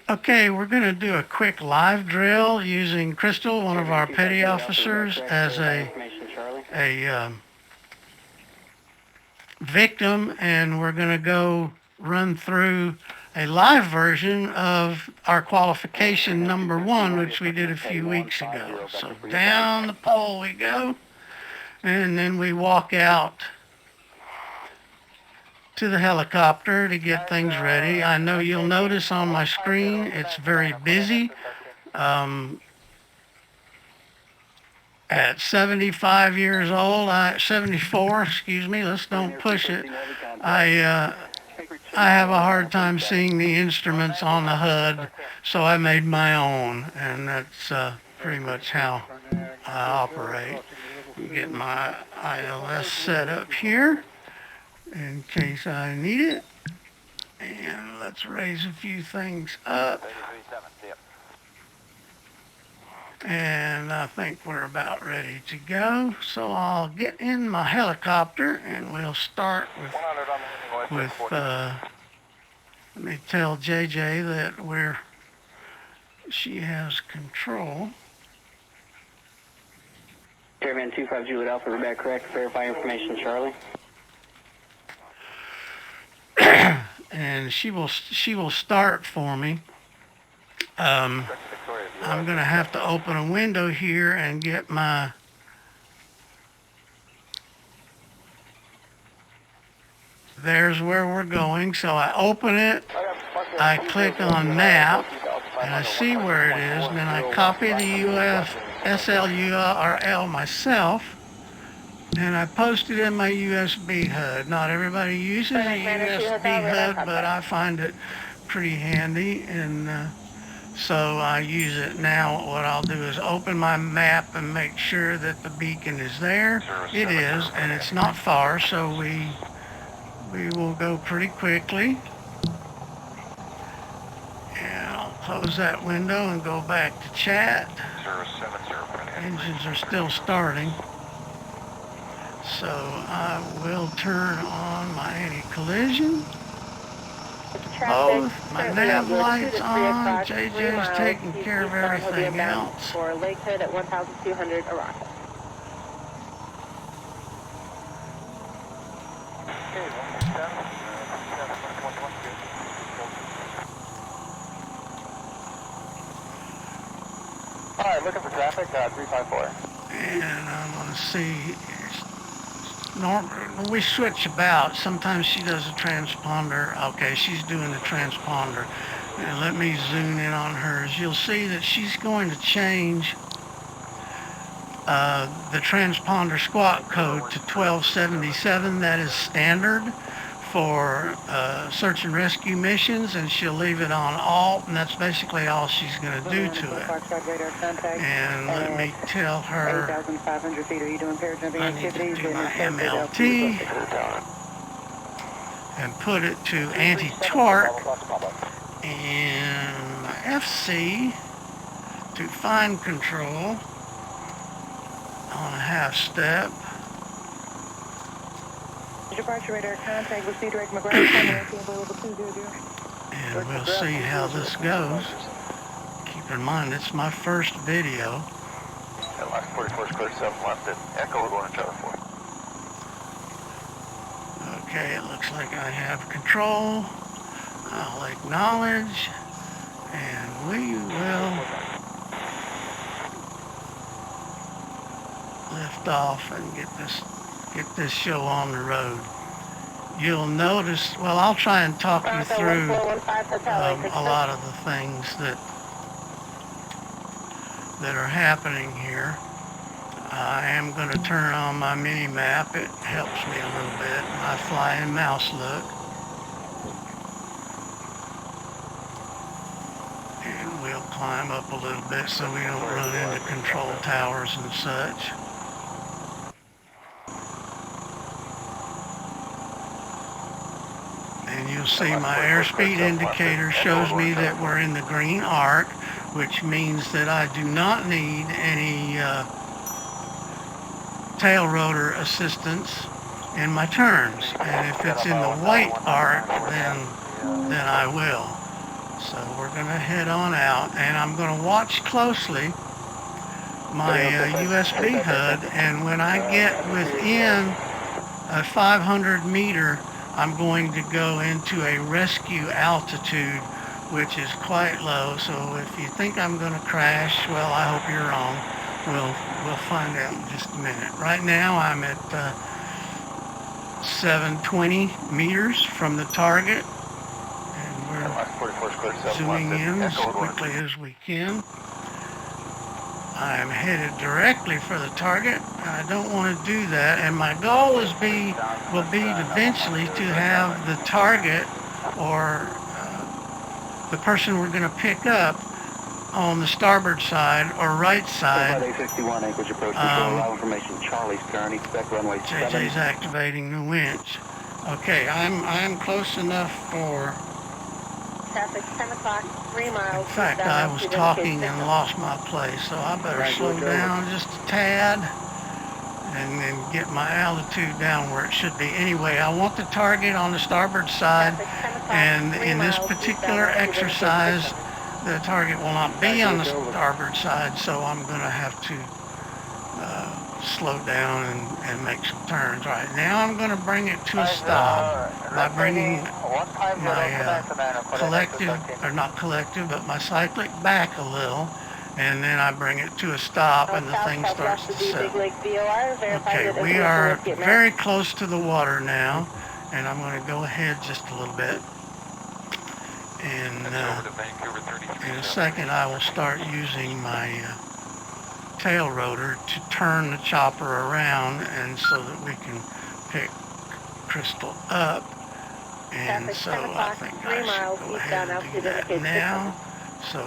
Okay, we're going to do a quick live drill using Crystal, one of our petty officers, as a victim, and we're going to go run through a live version of our qualification number 1, which we did a few weeks ago. So down the pole we go, and then we walk out to the helicopter to get things ready. I know you'll notice on my screen it's very busy. At 75 years old, 74, excuse me, let's don't push it. I have a hard time seeing the instruments on the HUD, so I made my own, and that's pretty much how I operate. Get my ILS set up here in case I need it. And let's raise a few things up. And I think we're about ready to go. So I'll get in my helicopter and we'll start with let me tell JJ that she has control. Chairman 25 Juliet Alpha, read back correct. Verify information, Charlie. And she will start for me. I'm going to have to open a window here and get my there's where we're going. So I open it, I click on map, and I see where it is, and then I copy the SLURL myself, and I post it in my USB HUD. Not everybody uses a USB HUD, but I find it pretty handy, and so I use it now. What I'll do is open my map and make sure that the beacon is there. It is, and it's not far, so we will go pretty quickly. And I'll close that window and go back to chat. Engines are still starting. So I will turn on my anti-collision. Both my nav lights on. JJ's taking care of everything else. For Lakehead at 1,200 arrival. Alright, looking for traffic, 354. And I'm going to see. We switch about. Sometimes she does a transponder. Okay, she's doing the transponder. And let me zoom in on hers. You'll see that she's going to change the transponder squawk code to 1277. That is standard for search and rescue missions, and she'll leave it on alt, and that's basically all she's going to do to it. And let me tell her I need to do my MLT and put it to anti-torque and my FC to find control on a half step. Departure radar contact with C direct McGrath. And we'll see how this goes. Keep in mind, it's my first video. Last 44's clear 7 left at Echo, we're going to Charlie 4. Okay, it looks like I have control. I'll acknowledge, and we will lift off and get this show on the road. You'll notice, well, I'll try and talk you through a lot of the things that are happening here. I am going to turn on my mini map. It helps me a little bit. My flying mouse look. And we'll climb up a little bit so we don't run into control towers and such. And you'll see my airspeed indicator shows me that we're in the green arc, which means that I do not need any tail rotor assistance in my turns. And if it's in the white arc, then I will. So we're going to head on out, and I'm going to watch closely my USB HUD, and when I get within a 500 meter, I'm going to go into a rescue altitude, which is quite low. So if you think I'm going to crash, well, I hope you're wrong. We'll find out in just a minute. Right now I'm at 720 meters from the target, and we're zooming in as quickly as we can. I'm headed directly for the target. I don't want to do that, and my goal will be eventually to have the target or the person we're going to pick up on the starboard side or right side. JJ's activating the winch. Okay, I'm close enough for. Traffic 10 o'clock, 3 miles. In fact, I was talking and lost my place, so I better slow down just a tad and then get my altitude down where it should be. Anyway, I want the target on the starboard side, and in this particular exercise, the target will not be on the starboard side, so I'm going to have to slow down and make some turns. Right now I'm going to bring it to a stop by bringing my my cyclic back a little, and then I bring it to a stop and the thing starts to settle. Okay, we are very close to the water now, and I'm going to go ahead just a little bit, and in a second I will start using my tail rotor to turn the chopper around, and so that we can pick Crystal up. And so I think I should go ahead and do that now. So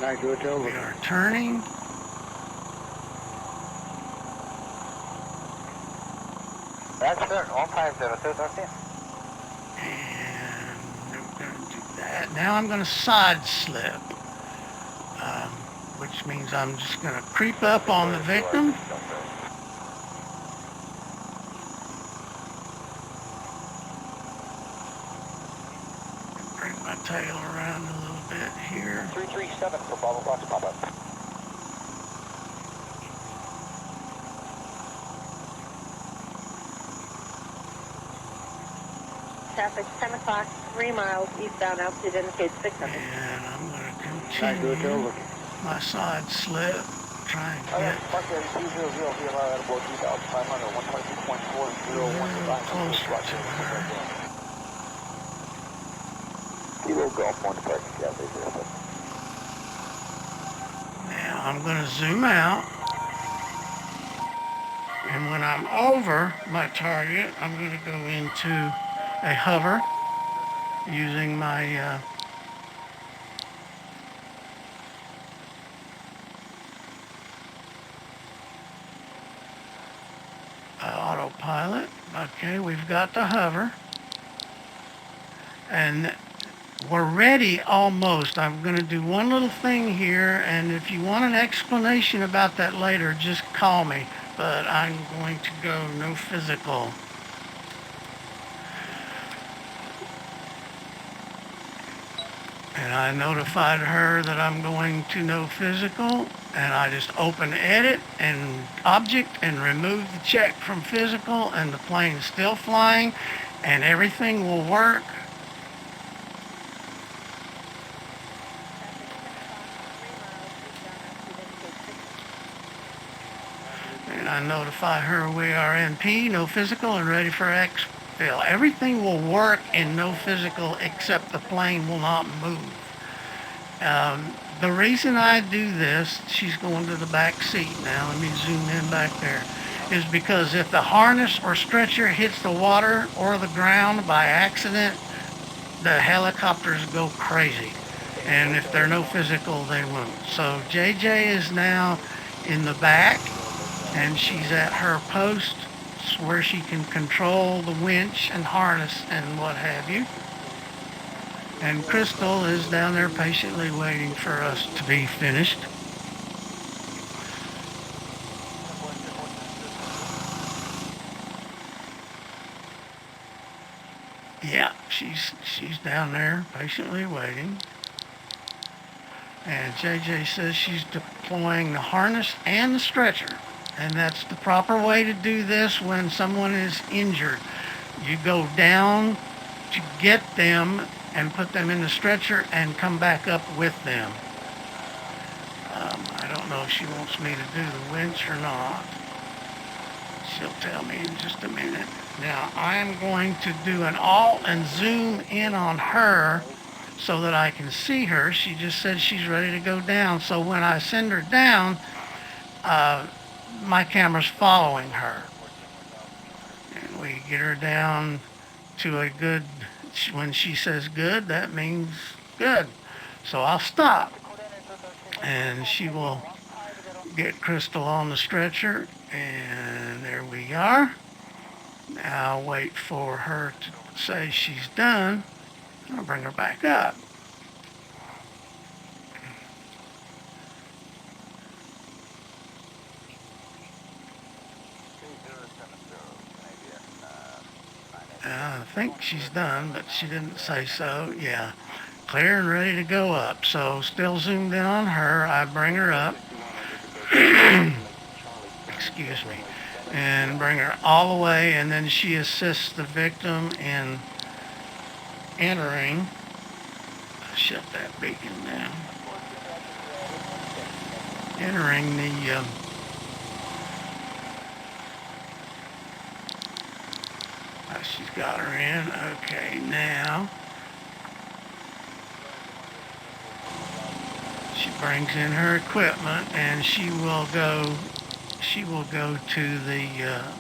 we are turning. That's it. All times there. And I'm going to do that. Now I'm going to side slip, which means I'm just going to creep up on the victim. Bring my tail around a little bit here. 337 for Bravo Fox pop-up. Traffic 10 o'clock, 3 miles eastbound, altitude indicates 600. And I'm going to continue my side slip, try and get closer to her. Now I'm going to zoom out, and when I'm over my target, I'm going to go into a hover using my autopilot. Okay, we've got the hover, and we're ready almost. I'm going to do one little thing here, and if you want an explanation about that later, just call me, but I'm going to go no physical. And I notified her that I'm going to no physical, and I just open edit and object and remove the check from physical, and the plane's still flying and everything will work. And I notify her we are NP, no physical, and ready for exfil. Everything will work in no physical except the plane will not move. The reason I do this, she's going to the back seat now, let me zoom in back there, is because if the harness or stretcher hits the water or the ground by accident, the helicopters go crazy. And if they're no physical, they won't. So JJ is now in the back, and she's at her post where she can control the winch and harness and what have you. And Crystal is down there patiently waiting for us to be finished. Yeah, she's down there patiently waiting. And JJ says she's deploying the harness and the stretcher. And that's the proper way to do this when someone is injured. You go down to get them and put them in the stretcher and come back up with them. I don't know if she wants me to do the winch or not. She'll tell me in just a minute. Now I'm going to do an alt and zoom in on her so that I can see her. She just said she's ready to go down. So when I send her down, my camera's following her. And we get her down to a good, when she says good, that means good. So I'll stop. And she will get Crystal on the stretcher. And there we are. Now I'll wait for her to say she's done. I'll bring her back up. I think she's done, but she didn't say so. Yeah, clear and ready to go up. So still zoomed in on her. I bring her up. Excuse me. And bring her all the way, and then she assists the victim in entering. Shut that beacon down. Entering the she's got her in. Okay, now she brings in her equipment, and she will go to the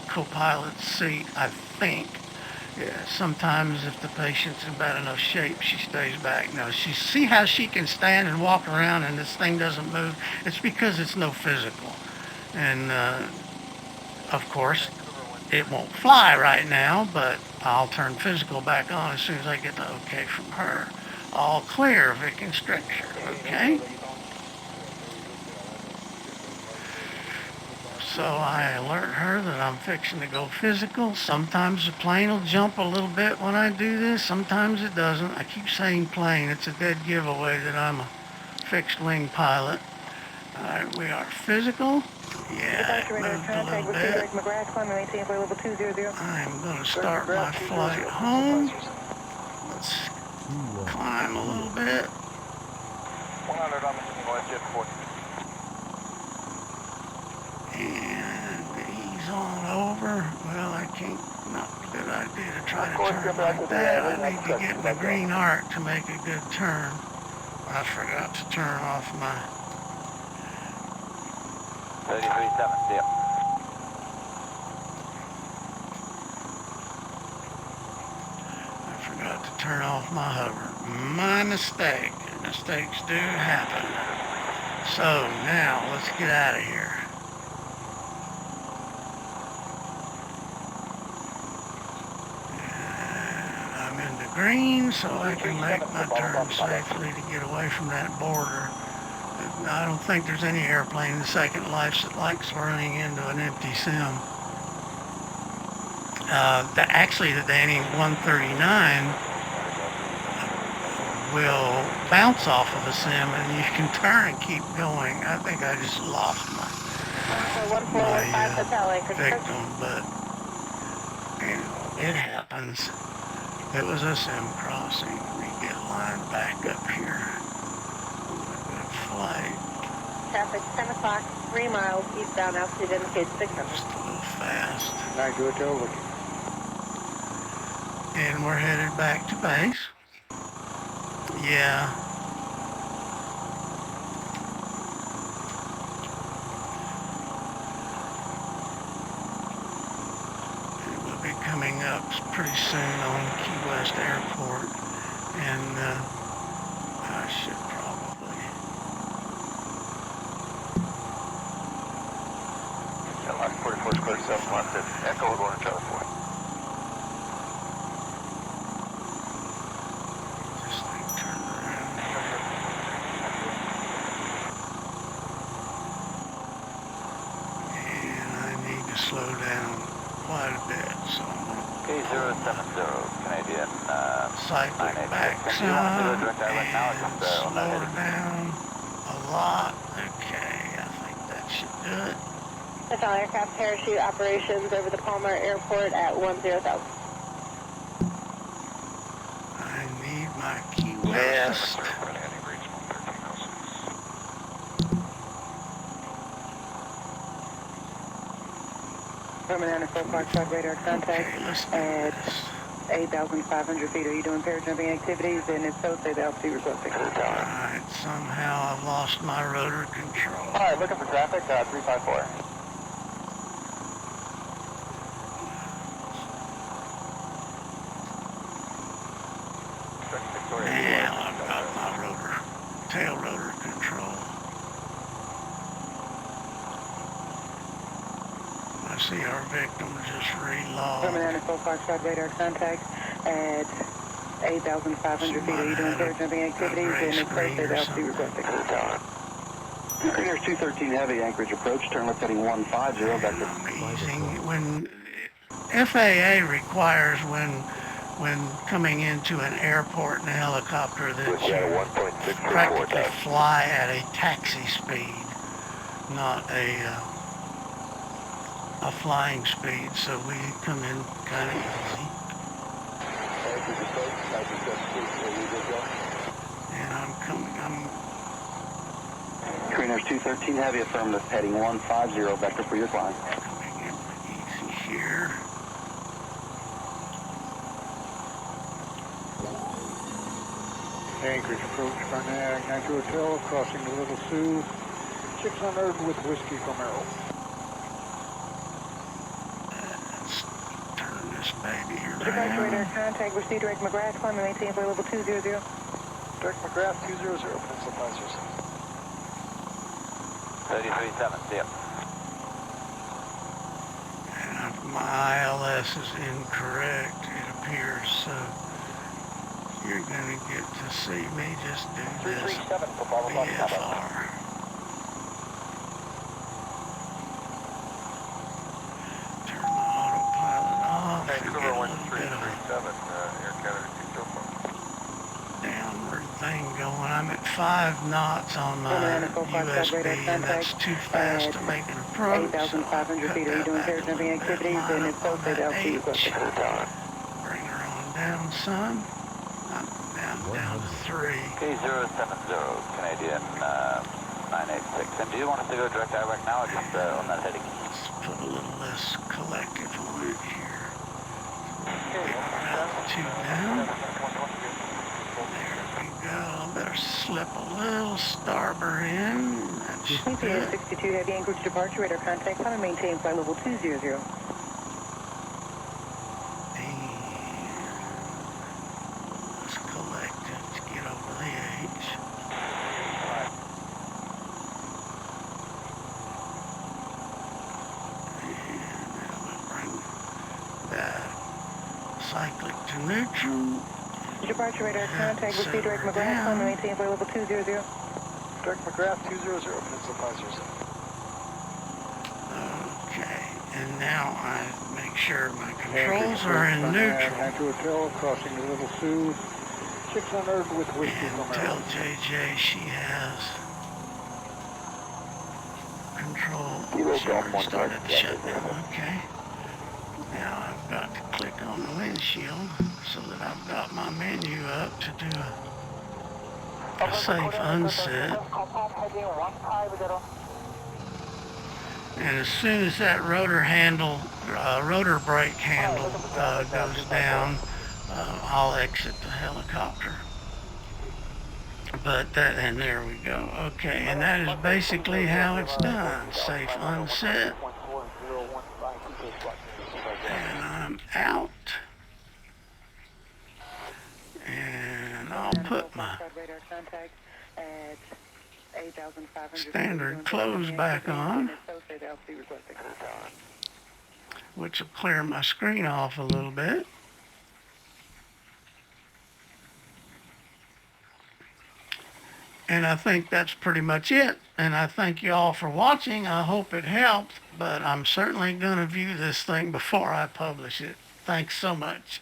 co-pilot's seat, I think. Yeah, sometimes if the patient's in bad enough shape, she stays back. No, see how she can stand and walk around and this thing doesn't move? It's because it's no physical. And of course, it won't fly right now, but I'll turn physical back on as soon as I get the okay from her. All clear, Vic and stretcher, okay? So I alert her that I'm fixing to go physical. Sometimes the plane will jump a little bit when I do this. Sometimes it doesn't. I keep saying plane. It's a dead giveaway that I'm a fixed wing pilot. All right, we are physical. Yeah, it moved a little bit. I'm going to start my flight home. Let's climb a little bit. 100 on the north jet 14. And ease on over. Well, I can't, not a good idea to try to turn like that. I need to get my green arc to make a good turn. I forgot to turn off my 33.7, yep. I forgot to turn off my hover. My mistake. Mistakes do happen. So now let's get out of here. And I'm in the green, so I can make my turn safely to get away from that border. I don't think there's any airplane in Second Life that likes running into an empty sim. Actually, the Danny 139 will bounce off of a sim and you can turn and keep going. I think I just lost my victim, but you know, it happens. It was a sim crossing. We get lined back up here. Good flight. Traffic 10 o'clock, 3 miles eastbound, altitude indicates 600. Just a little fast. Back to hotel looking. And we're headed back to base. Yeah. It will be coming up pretty soon on Key West Airport. And I should probably... Yeah, line 44 square 7 left at Echo would want to charter for. This thing turned around. And I need to slow down quite a bit, so I'm going to K070, Canadian, cycle back some and slow her down. lot. Okay, I think that should do it. That's all aircraft parachute operations over the Palmer Airport at 10,000. I need my Key West. Coming in at 4 Foxtrot radar contact Okay, let's do at this. 8,500 feet. Are you doing parajumping activities? And if so, say the altitude requesting. Alright, somehow I've lost my rotor control. Alright, looking for traffic, 354. Now I've got my tail rotor control. I see our victim just Coming in relogged. at 4 Foxtrot radar contact at 8,500 feet. Are you doing parajumping activities? And if so, say the altitude requesting. Cruiser's 213 heavy, Anchorage approach, turn left heading 150, vector. I'm easing. When FAA requires when coming into an airport in a helicopter that you practically fly at a taxi speed, not a flying speed, so we come in kind of easy. And I'm Cruiser's 213 heavy, affirmative, heading 150, vector for your climb. coming in easy here. Anchorage approach, Barnett, Nitro Hotel, crossing the Little Sioux, 600 with Whiskey from Arrow. Let's turn this baby Departure radar around. contact. Receive direct McGrath. Climb and maintain flight level 200. Direct McGrath 200, Peninsula 507. 33.7, see ya. And my ILS is incorrect, it appears, so you're going to get to see me just do this 337 for Bravo Fox Papa. VFR. Turn my autopilot off and get a little bit of a Air Canada 204. downward thing going. I'm at 5 knots on my USB, and that's too fast to make an approach. So I'll 8,500 cut feet. Are you that doing back a little parajumping bit, activities? line And up if so, on say the that altitude H. requesting. Bring her on down, son. I'm down to 3. K070, Canadian 986. And do you want us to go direct direct now or just on that heading? Let's put a little less collective on it here. Get our altitude down. There we go. Better slip a little starboard in. That should do CPS it. 62 heavy Anchorage departure radar contact. Climb and maintain flight level 200. And let's collect it to get over the H. And then we'll bring that cyclic to neutral. Departure radar contact. Set Receive direct her McGrath. Climb and down. maintain flight level 200. Direct McGrath 200, Peninsula 507. Okay, and now I make sure my controls are in neutral. Nitro Hotel, crossing the Little Sioux, 600 with Whiskey And from tell Arrow. JJ she has control. She already started the shutdown. Okay. Now I've got to click on the windshield so that I've got my menu up to do a safe unset. And as soon as that rotor brake handle goes down, I'll exit the helicopter. But and there we go. Okay, and that is basically how it's done. Safe unset. And I'm out. And I'll put my standard close back on, which will clear my screen off a little bit. And I think that's pretty much it. And I thank you all for watching. I hope it helped, but I'm certainly going to view this thing before I publish it. Thanks so much.